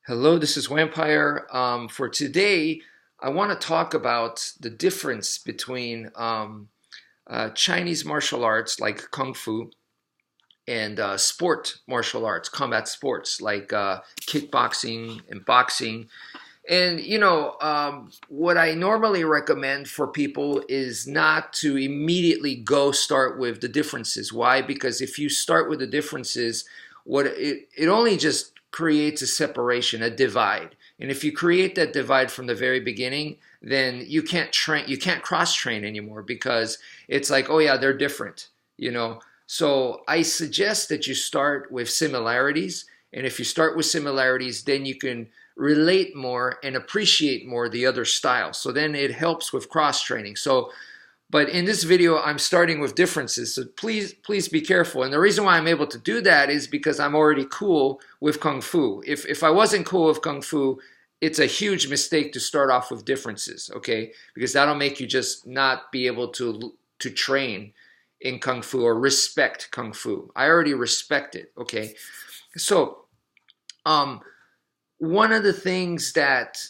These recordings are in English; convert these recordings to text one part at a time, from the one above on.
Hello, this is wmpyr. For today, I want to talk about the difference between Chinese martial arts like Kung Fu and sport martial arts, combat sports like kickboxing and boxing. And, what I normally recommend for people is not to immediately go start with the differences. Why? Because if you start with the differences, it only just creates a separation, a divide. And if you create that divide from the very beginning, then you can't cross train anymore because it's like, oh yeah, they're different, you know. So I suggest that you start with similarities. And if you start with similarities, then you can relate more and appreciate more the other style. So then it helps with cross training. But in this video, I'm starting with differences. So please be careful. And the reason why I'm able to do that is because I'm already cool with Kung Fu. If I wasn't cool with Kung Fu, it's a huge mistake to start off with differences, okay? Because that'll make you just not be able to train in Kung Fu or respect Kung Fu. I already respect it, okay? So, one of the things that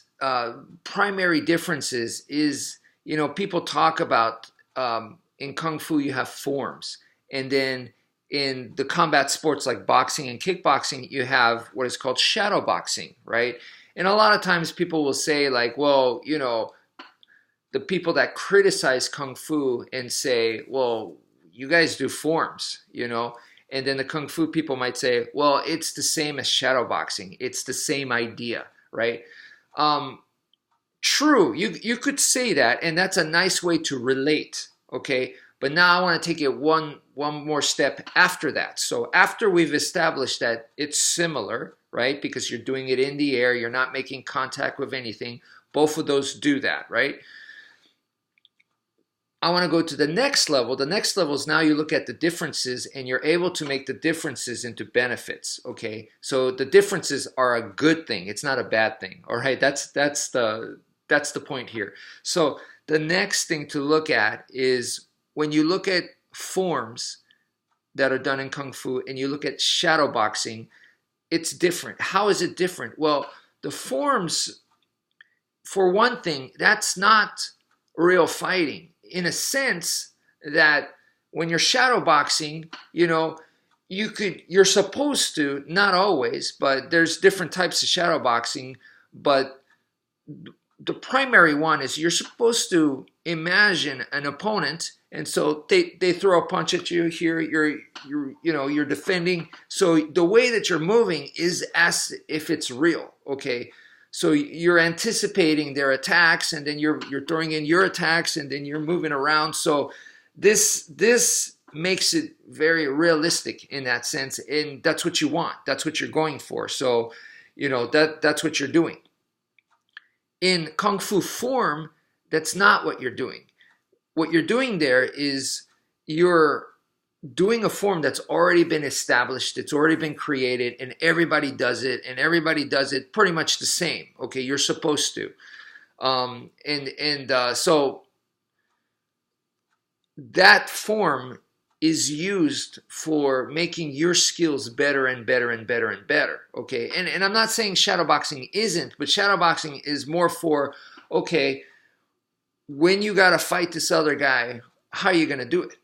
primary differences is, people talk about in Kung Fu you have forms, and then in the combat sports like boxing and kickboxing you have what is called shadowboxing, right? And a lot of times people will say like, well, the people that criticize Kung Fu and say, well, you guys do forms, and then the Kung Fu people might say, well, it's the same as shadowboxing. It's the same idea, right? True, you could say that, and that's a nice way to relate, okay? But now I want to take it one more step after that. So after we've established that it's similar, right? Because you're doing it in the air, you're not making contact with anything. Both of those do that, right? I want to go to the next level. The next level is now you look at the differences and you're able to make the differences into benefits, okay? So the differences are a good thing. It's not a bad thing, all right? That's the point here. So the next thing to look at is when you look at forms that are done in Kung Fu and you look at shadow boxing, it's different. How is it different? Well, the forms, for one thing, that's not real fighting. In a sense that when you're shadow boxing, you're supposed to, not always, but there's different types of shadow boxing, but the primary one is you're supposed to imagine an opponent, and so they throw a punch at you here, you're defending. So the way that you're moving is as if it's real, okay? So you're anticipating their attacks, and then you're throwing in your attacks, and then you're moving around. So this makes it very realistic in that sense, and that's what you want. That's what you're going for. So, that's what you're doing. In Kung Fu form, that's not what you're doing. What you're doing there is you're doing a form that's already been established, it's already been created, and everybody does it, and everybody does it pretty much the same. Okay, you're supposed to, so that form is used for making your skills better and better and better and better. Okay, and I'm not saying shadowboxing isn't, but shadowboxing is more for, okay, when you got to fight this other guy, how are you going to do it?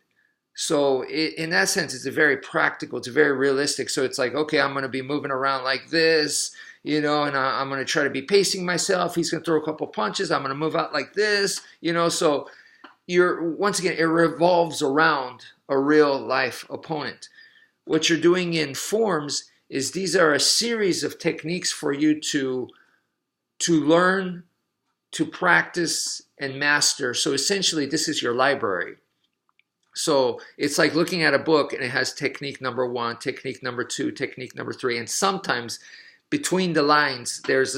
So in that sense, it's a very practical, it's very realistic. So it's like, okay, I'm going to be moving around like this, and I'm going to try to be pacing myself. He's going to throw a couple punches. I'm going to move out like this, So once again, it revolves around a real life opponent. What you're doing in forms is these are a series of techniques for you to learn, to practice, and master. So essentially, this is your library. So it's like looking at a book and it has technique number 1, technique number 2, technique number 3, and sometimes between the lines there's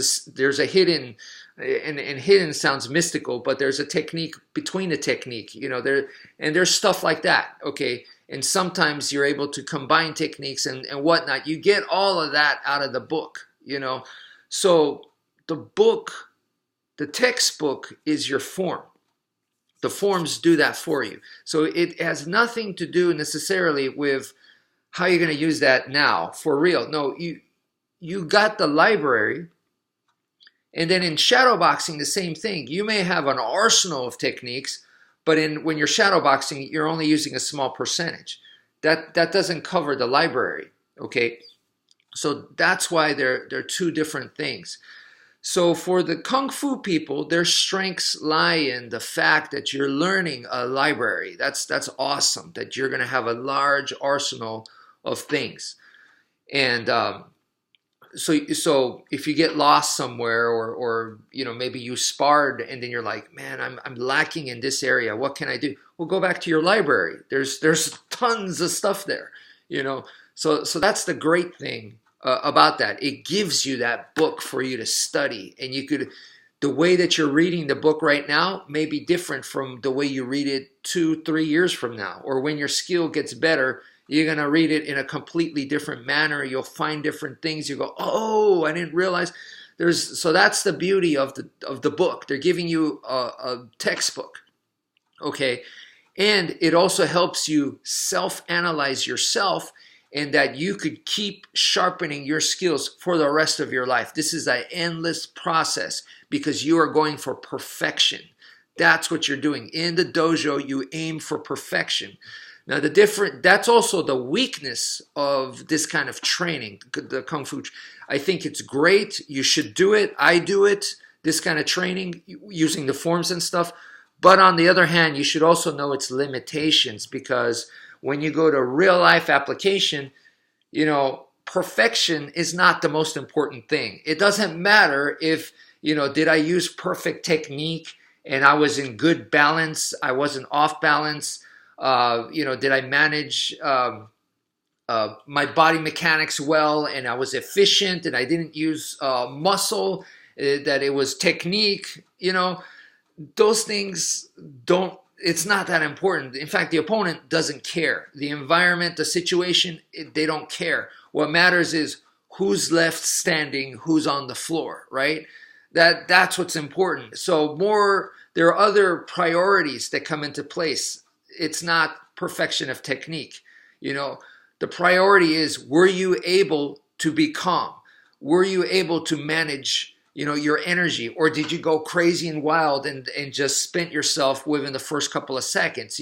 a hidden, and hidden sounds mystical, but there's a technique between the technique, there's stuff like that, okay? And sometimes you're able to combine techniques and whatnot. You get all of that out of the book, So the textbook is your form. The forms do that for you. So it has nothing to do necessarily with how you're going to use that now for real. No, you got the library, And then in shadowboxing, the same thing. You may have an arsenal of techniques, but when you're shadowboxing, you're only using a small percentage. That doesn't cover the library, okay? So that's why they're two different things. So for the Kung Fu people, their strengths lie in the fact that you're learning a library. That's awesome, that you're going to have a large arsenal of things. And so if you get lost somewhere, or maybe you sparred and then you're like, man, I'm lacking in this area. What can I do? Well, go back to your library. There's tons of stuff there, So that's the great thing about that. It gives you that book for you to study, and the way that you're reading the book right now may be different from the way you read it 2-3 years from now, or when your skill gets better. You're going to read it in a completely different manner. You'll find different things. You go, oh, I didn't realize. So that's the beauty of the book. They're giving you a textbook, okay? And it also helps you self-analyze yourself, and that you could keep sharpening your skills for the rest of your life. This is an endless process because you are going for perfection. That's what you're doing. In the dojo, you aim for perfection. Now, that's also the weakness of this kind of training, the Kung Fu. I think it's great. You should do it. I do it, this kind of training, using the forms and stuff. But on the other hand, you should also know its limitations, because when you go to real life application, perfection is not the most important thing. It doesn't matter if, did I use perfect technique and I was in good balance, I wasn't off balance. Did I manage my body mechanics well, and I was efficient, and I didn't use muscle, that it was technique, those things it's not that important. In fact, the opponent doesn't care. The environment, the situation, they don't care. What matters is who's left standing, who's on the floor, right? That's what's important. So there are other priorities that come into place. It's not perfection of technique. The priority is, were you able to be calm? Were you able to manage, your energy? Or did you go crazy and wild and just spent yourself within the first couple of seconds?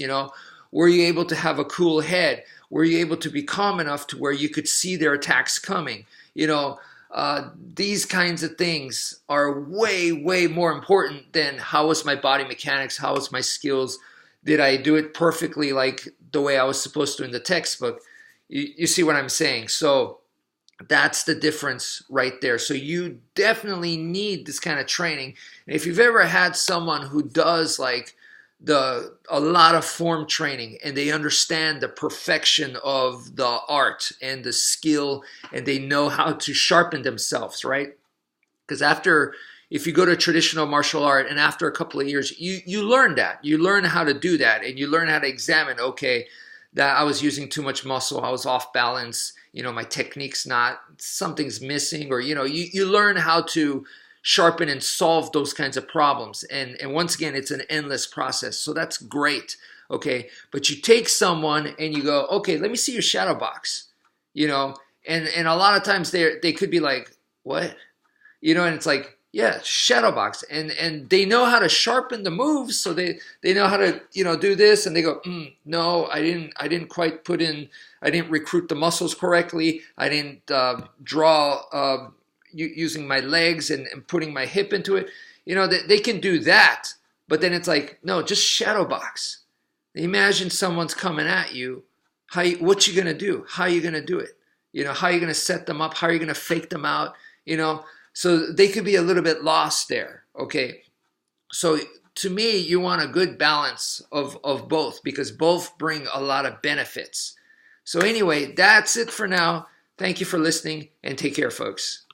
Were you able to have a cool head? Were you able to be calm enough to where you could see their attacks coming? These kinds of things are way, way more important than how was my body mechanics? How was my skills? Did I do it perfectly like the way I was supposed to in the textbook? You see what I'm saying? So that's the difference right there. So you definitely need this kind of training. And if you've ever had someone who does like a lot of form training, and they understand the perfection of the art and the skill, and they know how to sharpen themselves, right? Because if you go to traditional martial art, and after a couple of years, you learn that. You learn how to do that, and you learn how to examine, okay, that I was using too much muscle, I was off balance, my technique's something's missing, or, you learn how to sharpen and solve those kinds of problems. And once again, it's an endless process. So that's great, okay? But you take someone and you go, okay, let me see your shadow box, and a lot of times they could be like, what? And it's like, yeah, shadow box, and they know how to sharpen the moves, so they know how to do this, and they go, no, I didn't quite I didn't recruit the muscles correctly, I didn't draw using my legs and putting my hip into it. They can do that, but then it's like, no, just shadow box. Imagine someone's coming at you, what you gonna do? How you gonna do it? How are you gonna set them up? How are you gonna fake them out? So they could be a little bit lost there, okay? So to me, you want a good balance of both, because both bring a lot of benefits. So anyway, that's it for now. Thank you for listening, and take care, folks.